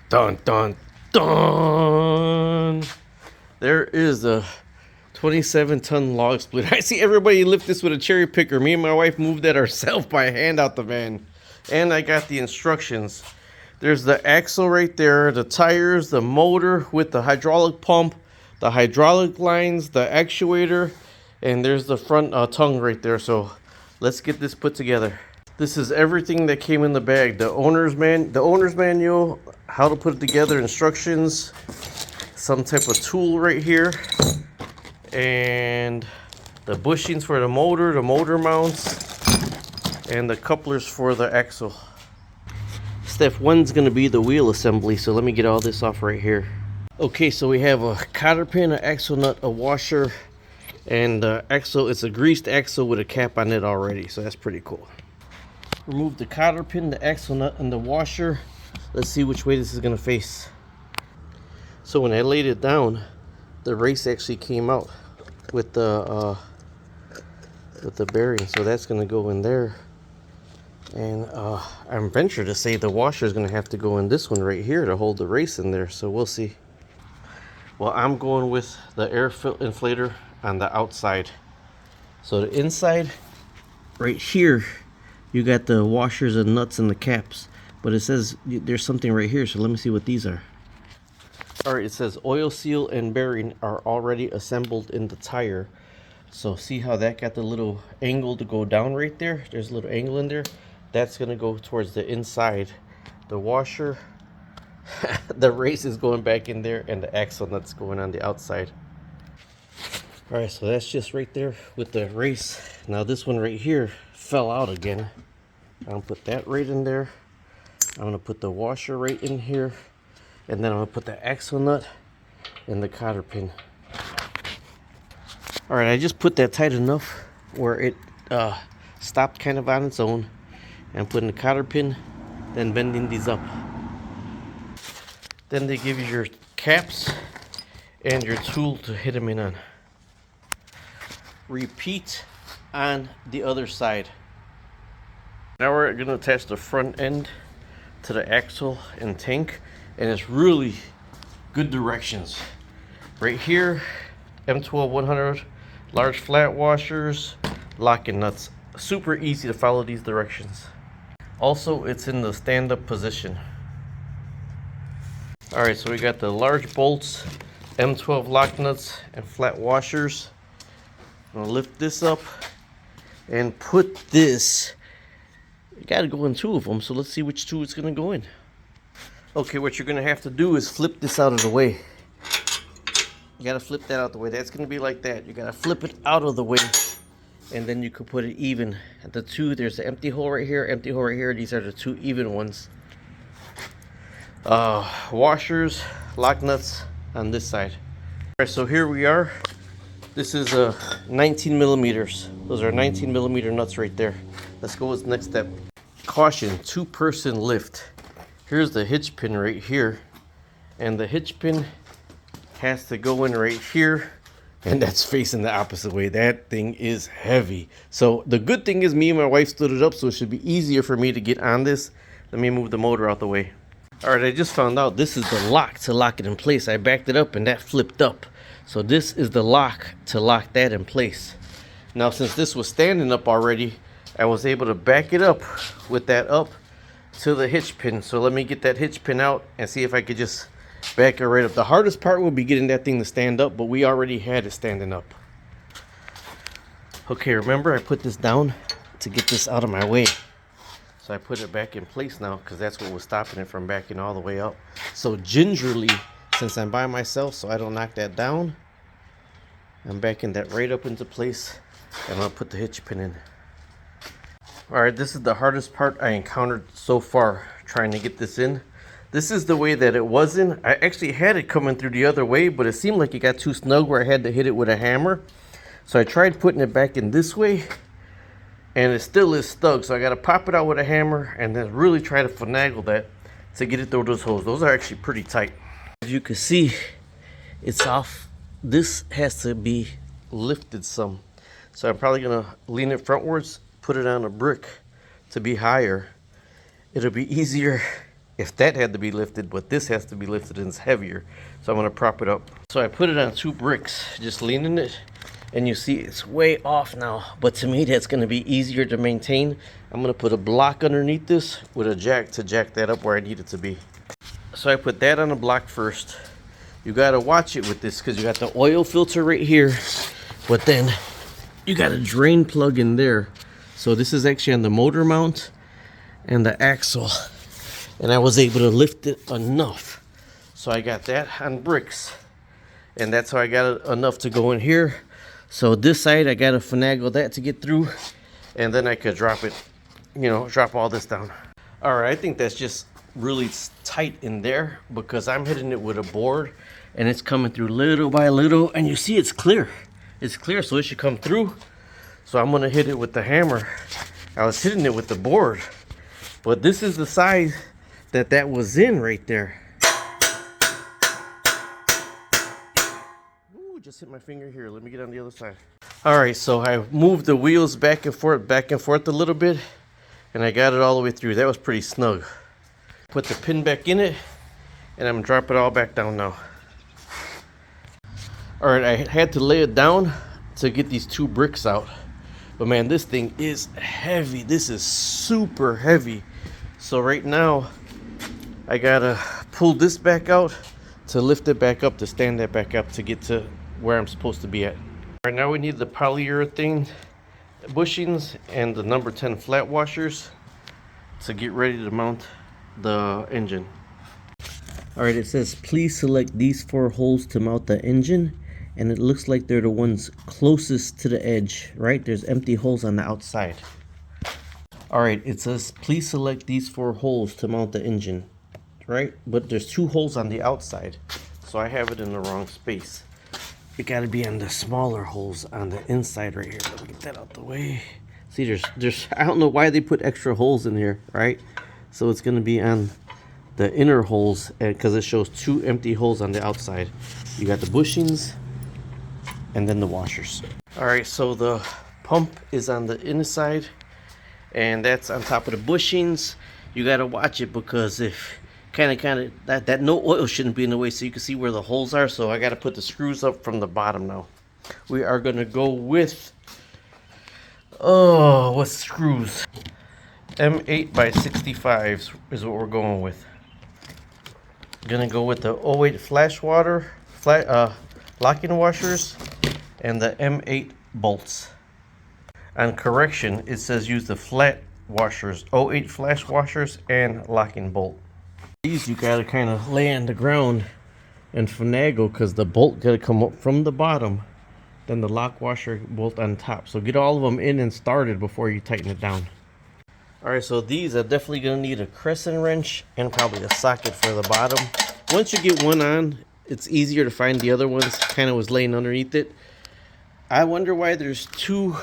Dun dun dun. There is a 27-ton log split. I see everybody lift this with a cherry picker. Me and my wife moved that ourselves by hand out the van. And I got the instructions. There's the axle right there, the tires, the motor with the hydraulic pump, the hydraulic lines, the actuator, and there's the front tongue right there. So let's get this put together. This is everything that came in the bag. The owner's manual, how to put it together, instructions, some type of tool right here, and the bushings for the motor mounts, and the couplers for the axle. Step one's gonna be the wheel assembly, so let me get all this off right here. Okay, so we have a cotter pin, an axle nut, a washer, and the axle. It's a greased axle with a cap on it already, so that's pretty cool. Remove the cotter pin, the axle nut, and the washer. Let's see which way this is gonna face. So when I laid it down, the race actually came out with the bearing, so that's gonna go in there. And I'm venture to say the washer is gonna have to go in this one right here to hold the race in there. So we'll see. Well, I'm going with the air inflator on the outside. So the inside, right here, you got the washers and nuts and the caps, but it says there's something right here, so let me see what these are. All right, it says oil seal and bearing are already assembled in the tire. So see how that got the little angle to go down right there? There's a little angle in there. That's gonna go towards the inside. The washer, the race is going back in there, and the axle nut's going on the outside. All right, so that's just right there with the race. Now this one right here fell out again. I'm gonna put that right in there. I'm gonna put the washer right in here, and then I'm gonna put the axle nut and the cotter pin. All right, I just put that tight enough where it stopped kind of on its own, and putting the cotter pin, then bending these up. Then they give you your caps and your tool to hit them in on. Repeat on the other side. Now we're going to attach the front end to the axle and tank, and it's really good directions. Right here, M12 100, large flat washers, locking nuts. Super easy to follow these directions. Also, it's in the stand-up position. All right, so we got the large bolts, M12 lock nuts, and flat washers. I'm gonna lift this up and put this. You gotta go in two of them, so let's see which two it's gonna go in. Okay, what you're gonna have to do is flip this out of the way. You gotta flip that out of the way. That's gonna be like that. You gotta flip it out of the way, and then you could put it even. At the two, there's an empty hole right here, empty hole right here. These are the two even ones. Washers, lock nuts on this side. All right, so here we are. This is 19 millimeters. Those are 19 millimeter nuts right there. Let's go with the next step. Caution, 2-person lift. Here's the hitch pin right here, and the hitch pin has to go in right here, and that's facing the opposite way. That thing is heavy. So the good thing is me and my wife stood it up, so it should be easier for me to get on this. Let me move the motor out the way. All right, I just found out this is the lock to lock it in place. I backed it up and that flipped up. So this is the lock to lock that in place. Now, since this was standing up already, I was able to back it up with that up to the hitch pin. So let me get that hitch pin out and see if I could just back it right up. The hardest part will be getting that thing to stand up, but we already had it standing up. Okay, remember I put this down to get this out of my way. So I put it back in place now because that's what was stopping it from backing all the way up. So gingerly, since I'm by myself so I don't knock that down, I'm backing that right up into place, and I'll put the hitch pin in. All right, this is the hardest part I encountered so far trying to get this in. This is the way that it was in. I actually had it coming through the other way, but it seemed like it got too snug where I had to hit it with a hammer. So I tried putting it back in this way, and it still is stuck. So I got to pop it out with a hammer and then really try to finagle that to get it through those holes. Those are actually pretty tight. As you can see, it's off. This has to be lifted some. So I'm probably going to lean it frontwards, put it on a brick to be higher. It'll be easier if that had to be lifted, but this has to be lifted and it's heavier. So I'm gonna prop it up. So I put it on 2 bricks, just leaning it, and you see it's way off now. But to me, that's gonna be easier to maintain. I'm gonna put a block underneath this with a jack to jack that up where I need it to be. So I put that on a block first. You gotta watch it with this because you got the oil filter right here, but then you got a drain plug in there. So this is actually on the motor mount and the axle, and I was able to lift it enough. So I got that on bricks, and that's how I got enough to go in here. So this side I gotta finagle that to get through, and then I could drop it, you know, drop all this down. All right, I think that's just really tight in there because I'm hitting it with a board and it's coming through little by little, and you see it's clear. It's clear, so it should come through. So I'm gonna hit it with the hammer. I was hitting it with the board, but this is the size that was in right there. Ooh, just hit my finger here. Let me get on the other side. All right, so I moved the wheels back and forth a little bit, and I got it all the way through. That was pretty snug. Put the pin back in it, and I'm gonna drop it all back down now. All right, I had to lay it down to get these 2 bricks out. But man, this thing is heavy. This is super heavy. So right now, I gotta pull this back out to lift it back up, to stand that back up to get to where I'm supposed to be at. All right, now we need the polyurethane bushings and the number 10 flat washers to get ready to mount the engine. All right, it says please select these 4 holes to mount the engine, and it looks like they're the ones closest to the edge, right? There's empty holes on the outside. All right, it says please select these 4 holes to mount the engine, right? But there's 2 holes on the outside, so I have it in the wrong space. It gotta be on the smaller holes on the inside right here. Let me get that out the way. See, there's I don't know why they put extra holes in here, right? So it's gonna be on the inner holes, because it shows 2 empty holes on the outside. You got the bushings and then the washers. All right, so the pump is on the inside, and that's on top of the bushings. You gotta watch it because if that no oil shouldn't be in the way, so you can see where the holes are. So I gotta put the screws up from the bottom now. We are gonna go with what screws? M8 by 65s is what we're going with. Gonna go with the 08 locking washers and the M8 bolts. On correction, it says use the flat washers, 08 flash washers and locking bolt. These you gotta kind of lay on the ground and finagle because the bolt gotta come up from the bottom, then the lock washer bolt on top. So get all of them in and started before you tighten it down. All right, so these are definitely gonna need a crescent wrench and probably a socket for the bottom. Once you get one on, it's easier to find the other ones. Kind of was laying underneath it. I wonder why there's 2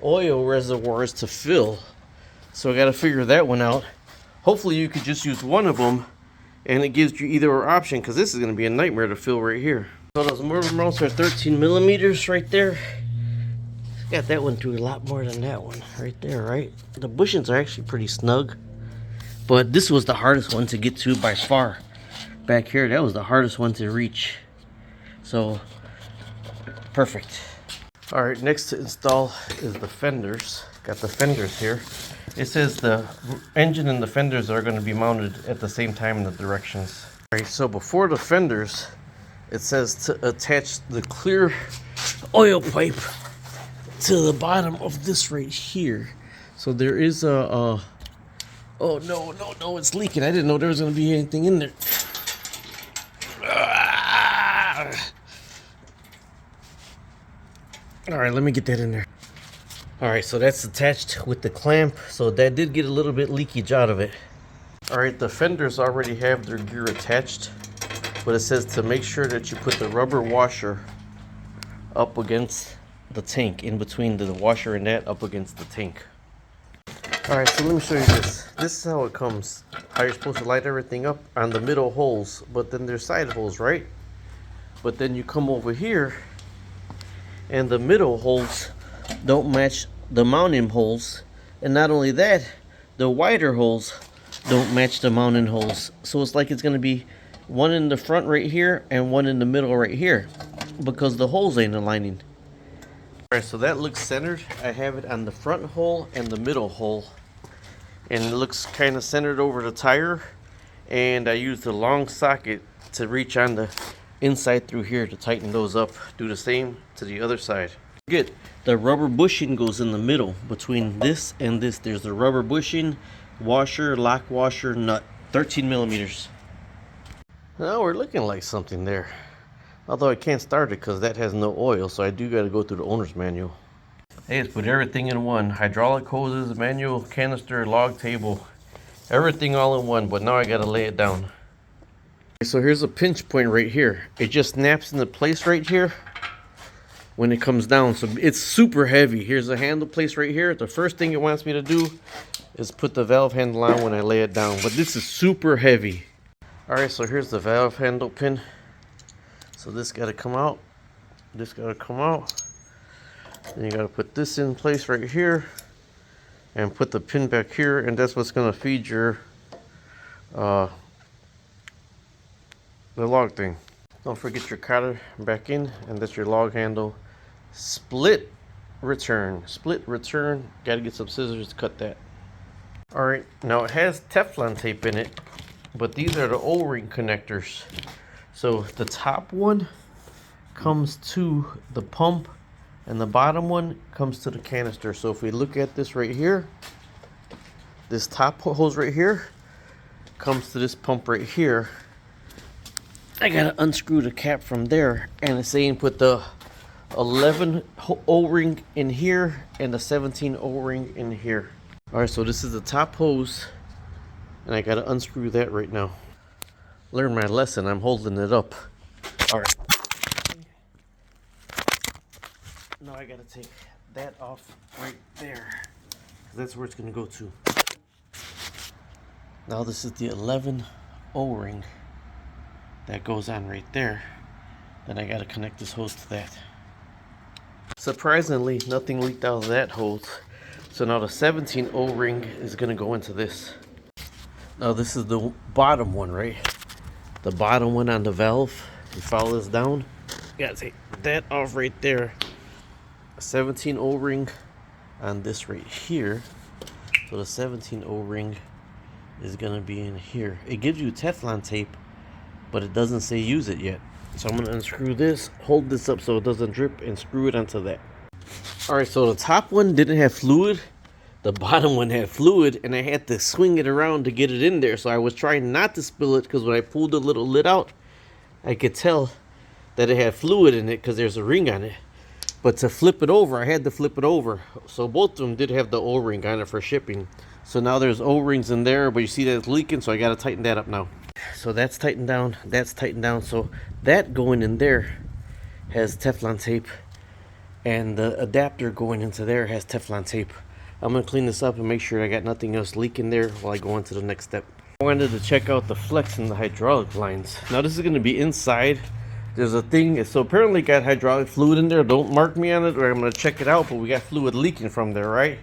oil reservoirs to fill. So I gotta figure that one out. Hopefully you could just use one of them and it gives you either or option, because this is gonna be a nightmare to fill right here. So those motor mounts are 13 millimeters right there. Got that one through a lot more than that one right there, right? The bushings are actually pretty snug, but this was the hardest one to get to by far. Back here, that was the hardest one to reach. So, perfect. All right, next to install is the fenders. Got the fenders here. It says the engine and the fenders are going to be mounted at the same time in the directions. All right, so before the fenders, it says to attach the clear oil pipe to the bottom of this right here. So there is a oh no, it's leaking. I didn't know there was going to be anything in there. All right, let me get that in there. All right, so that's attached with the clamp. So that did get a little bit leakage out of it. All right, the fenders already have their gear attached, but it says to make sure that you put the rubber washer up against the tank, in between the washer and that, up against the tank. All right, so let me show you this. This is how it comes. How you're supposed to light everything up on the middle holes, but then there's side holes, right? But then you come over here, and the middle holes don't match the mounting holes. And not only that, the wider holes don't match the mounting holes. So it's like it's going to be one in the front right here and one in the middle right here because the holes ain't aligning. Alright, so that looks centered. I have it on the front hole and the middle hole. And it looks kind of centered over the tire. And I used the long socket to reach on the inside through here to tighten those up. Do the same to the other side. Good. The rubber bushing goes in the middle between this and this. There's the rubber bushing, washer, lock washer, nut. 13 millimeters. Now we're looking like something there. Although I can't start it because that has no oil, so I do got to go through the owner's manual. Hey, it's put everything in one. Hydraulic hoses, manual, canister, log table. Everything all in one, but now I got to lay it down. So here's a pinch point right here. It just snaps into place right here when it comes down. So it's super heavy. Here's a handle place right here. The first thing it wants me to do is put the valve handle on when I lay it down. But this is super heavy. Alright, so here's the valve handle pin. So this got to come out. This got to come out. Then you got to put this in place right here. And put the pin back here. And that's what's going to feed your the log thing. Don't forget your cotter back in. And that's your log handle. Split return. Split return. Got to get some scissors to cut that. Alright, now it has Teflon tape in it. But these are the O-ring connectors. So the top one comes to the pump and the bottom one comes to the canister. So if we look at this right here, this top hose right here comes to this pump right here. I gotta unscrew the cap from there, and it's saying put the 11 O-ring in here and the 17 O-ring in here. Alright, so this is the top hose and I gotta unscrew that right now. Learn my lesson, I'm holding it up. Alright. Now I gotta take that off right there, because that's where it's gonna go to. Now this is the 11 O-ring that goes on right there. Then I gotta connect this hose to that. Surprisingly, nothing leaked out of that hose. So now the 17 O-ring is gonna go into this. Now this is the bottom one, right? The bottom one on the valve. You follow this down. You gotta take that off right there. 17 O-ring on this right here. So the 17 O-ring is gonna be in here. It gives you Teflon tape, but it doesn't say use it yet. So I'm gonna unscrew this, hold this up so it doesn't drip, and screw it onto that. Alright, so the top one didn't have fluid. The bottom one had fluid, and I had to swing it around to get it in there. So I was trying not to spill it, because when I pulled the little lid out, I could tell that it had fluid in it because there's a ring on it. But to flip it over, I had to flip it over. So both of them did have the O-ring on it for shipping. So now there's O-rings in there, but you see that it's leaking, so I got to tighten that up now. So that's tightened down, that's tightened down. So that going in there has Teflon tape, and the adapter going into there has Teflon tape. I'm going to clean this up and make sure I got nothing else leaking there while I go on to the next step. I wanted to check out the flex and the hydraulic lines. Now this is going to be inside. There's a thing, so apparently got hydraulic fluid in there. Don't mark me on it or I'm going to check it out, but we got fluid leaking from there, right?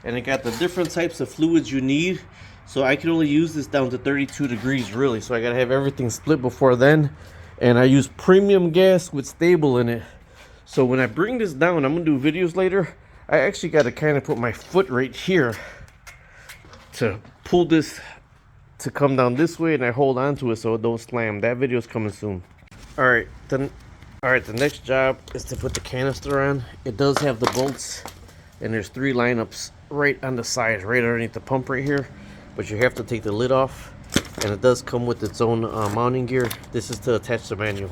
And it got the different types of fluids you need. So I can only use this down to 32 degrees really. So I got to have everything split before then. And I use premium gas with stable in it. So when I bring this down, I'm going to do videos later. I actually got to kind of put my foot right here to pull this to come down this way, and I hold on to it so it don't slam. That video is coming soon. Alright, the next job is to put the canister on. It does have the bolts, and there's 3 lineups right on the side, right underneath the pump right here. But you have to take the lid off, and it does come with its own mounting gear. This is to attach the manual.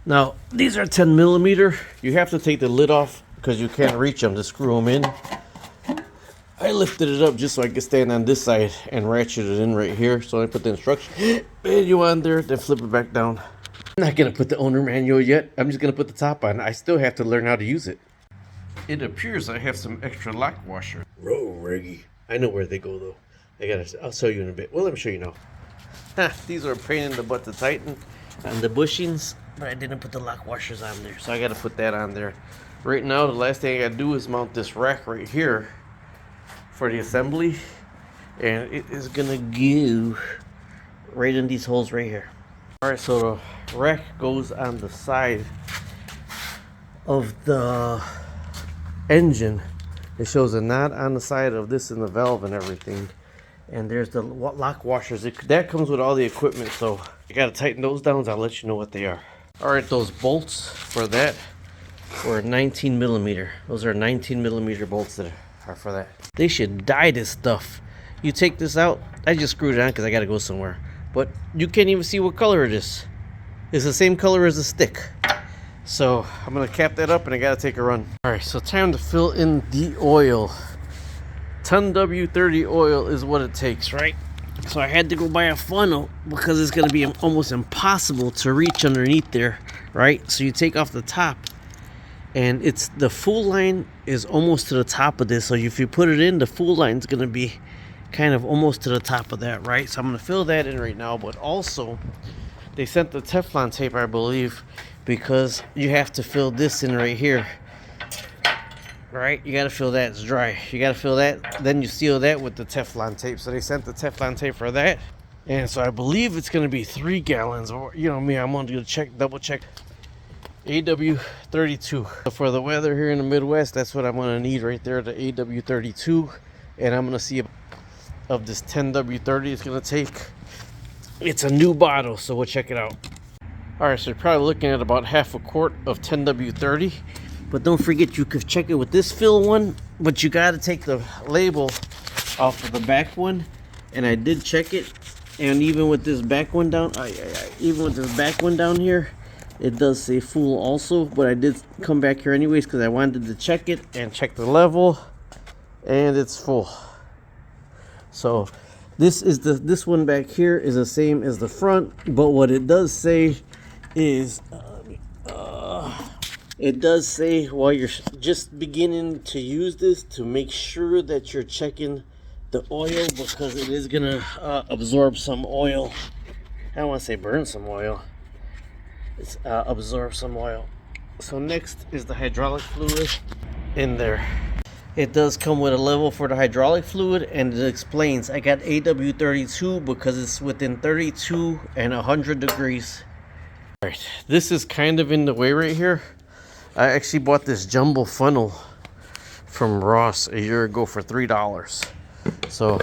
Now, these are 10 millimeter. You have to take the lid off because you can't reach them to screw them in. I lifted it up just so I could stand on this side and ratchet it in right here. So I put the instruction manual on there, then flip it back down. I'm not going to put the owner manual yet. I'm just going to put the top on. I still have to learn how to use it. It appears I have some extra lock washer. Row riggy. I know where they go though. I'll show you in a bit. Well, let me show you now. These are a pain in the butt to tighten on the bushings, but I didn't put the lock washers on there. So I got to put that on there. Right now, the last thing I got to do is mount this rack right here for the assembly. and it is gonna go right in these holes right here. All right, so the rack goes on the side of the engine. It shows a knot on the side of this and the valve and everything. And there's the lock washers. That comes with all the equipment, so you gotta tighten those down. I'll let you know what they are. All right, those bolts for that were 19 millimeter. Those are 19 millimeter bolts that are for that. They should dye this stuff. You take this out. I just screwed it on because I gotta go somewhere. But you can't even see what color it is. It's the same color as the stick. So I'm gonna cap that up and I gotta take a run. All right, so time to fill in the oil. 10 W30 oil is what it takes, right? So I had to go buy a funnel because it's gonna be almost impossible to reach underneath there, right? So you take off the top, and it's the full line is almost to the top of this. So if you put it in, the full line is gonna be kind of almost to the top of that, right? So I'm gonna fill that in right now. But also, they sent the Teflon tape, I believe, because you have to fill this in right here. Right, you gotta fill that. It's dry. You gotta fill that. Then you seal that with the Teflon tape. So they sent the Teflon tape for that, and so I believe it's gonna be 3 gallons. Or you know me, I'm gonna double check. AW32 for the weather here in the Midwest. That's what I'm gonna need right there. The AW32, and I'm gonna see of this 10W30 it's gonna take. It's a new bottle, so we'll check it out. All right, so you're probably looking at about half a quart of 10W30. But don't forget, you could check it with this fill one, but you got to take the label off of the back one. And I did check it, and even with this back one down, even with this back one down here, it does say full also. But I did come back here anyways because I wanted to check it and check the level, and it's full. So this one back here is the same as the front, but what it does say is. It does say while you're just beginning to use this to make sure that you're checking the oil, because it is gonna absorb some oil. I don't want to say burn some oil. It's absorb some oil. So next is the hydraulic fluid in there. It does come with a level for the hydraulic fluid, and it explains I got AW32 because it's within 32 and 100 degrees. All right, this is kind of in the way right here. I actually bought this jumbo funnel from Ross a year ago for $3. So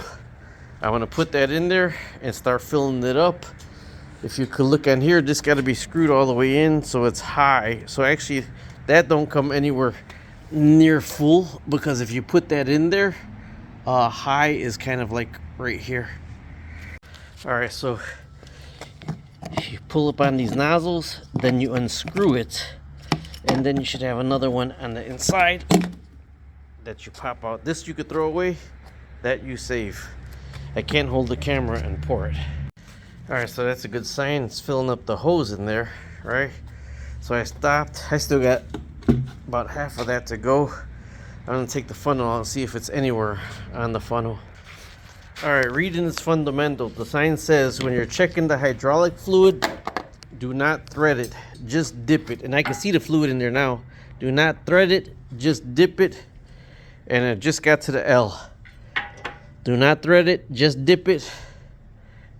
I'm gonna put that in there and start filling it up. If you could look on here, this got to be screwed all the way in, so it's high. So actually, that don't come anywhere near full, because if you put that in there, high is kind of like right here. All right, so you pull up on these nozzles, then you unscrew it. And then you should have another one on the inside that you pop out. This you could throw away, that you save. I can't hold the camera and pour it. All right, so that's a good sign. It's filling up the hose in there, right? So I stopped. I still got about half of that to go. I'm gonna take the funnel out and see if it's anywhere on the funnel. All right, reading is fundamental. The sign says when you're checking the hydraulic fluid, do not thread it, just dip it. And I can see the fluid in there now. Do not thread it, just dip it. And it just got to the L. Do not thread it, just dip it.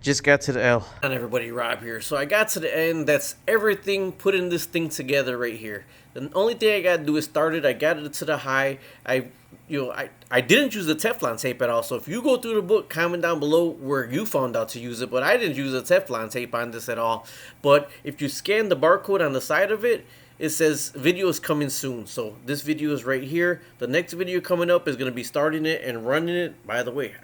Just got to the L. And everybody, Rob here. So I got to the end. That's everything putting this thing together right here. The only thing I got to do is start it. I got it to the high. I didn't use the Teflon tape at all. So if you go through the book, comment down below where you found out to use it. But I didn't use the Teflon tape on this at all. But if you scan the barcode on the side of it, it says video is coming soon. So this video is right here. The next video coming up is going to be starting it and running it. By the way,